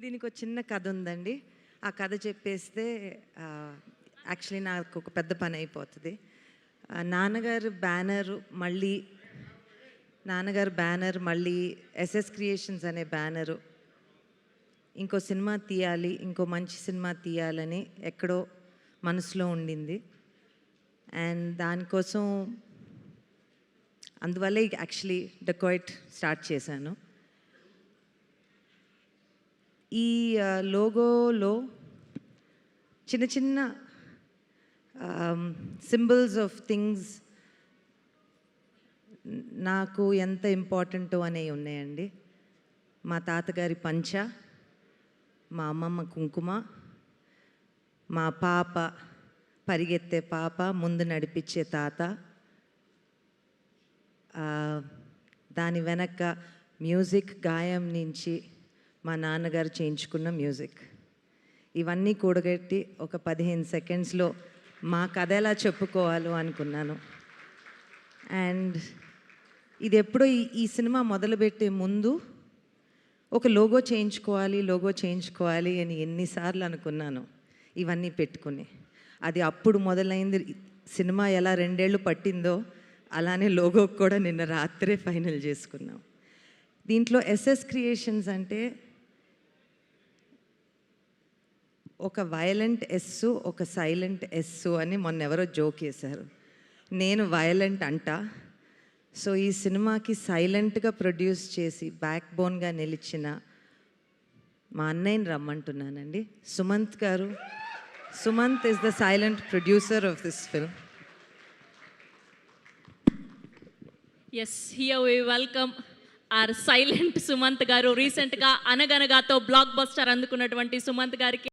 దీనికి ఒక చిన్న కథ ఉందండి. ఆ కథ చెప్పేస్తే యాక్చువల్లీ నాకు ఒక పెద్ద పని అయిపోతుంది. నాన్నగారు బ్యానర్ మళ్ళీ ఎస్ఎస్ క్రియేషన్స్ అనే బ్యానరు ఇంకో సినిమా తీయాలి, ఇంకో మంచి సినిమా తీయాలని ఎక్కడో మనసులో ఉండింది. అండ్ దానికోసం అందువల్లే యాక్చువల్లీ డెకాయిట్ స్టార్ట్ చేశాను. ఈ లోగోలో చిన్న చిన్న సింబల్స్ ఆఫ్ థింగ్స్ నాకు ఎంత ఇంపార్టెంటో అనేవి ఉన్నాయండి. మా తాతగారి పంచ, మా అమ్మమ్మ కుంకుమ, మా పాప పరిగెత్తే పాప, ముందు నడిపించే తాత, దాని వెనక మ్యూజిక్ గాయం నుంచి మా నాన్నగారు చేయించుకున్న మ్యూజిక్, ఇవన్నీ కూడగట్టి ఒక 15 సెకండ్స్లో మా కథ ఎలా చెప్పుకోవాలో అనుకున్నాను. అండ్ ఇది ఎప్పుడో ఈ సినిమా మొదలుపెట్టే ముందు ఒక లోగో చేయించుకోవాలి అని ఎన్నిసార్లు అనుకున్నాను ఇవన్నీ పెట్టుకుని. అది అప్పుడు మొదలైంది. సినిమా ఎలా 2 ఏళ్ళు పట్టిందో అలానే లోగో కూడా నిన్న రాత్రే ఫైనల్ చేసుకున్నాం. దీంట్లో ఎస్ఎస్ క్రియేషన్స్ అంటే ఒక వైలెంట్ ఎస్సు, ఒక సైలెంట్ ఎస్సు అని మొన్న ఎవరో జోక్ చేశారు. నేను వైలెంట్ అంట. సో ఈ సినిమాకి సైలెంట్గా ప్రొడ్యూస్ చేసి బ్యాక్ బోన్గా నిలిచిన మా అన్నయ్యని రమ్మంటున్నానండి, సుమంత్ గారు. Sumanth is the silent producer of this film. Yes, here we welcome our silent Sumanth గారు. రీసెంట్గా అనగనగాతో బ్లాక్ బస్టర్ అందుకున్నటువంటి సుమంత్ గారికి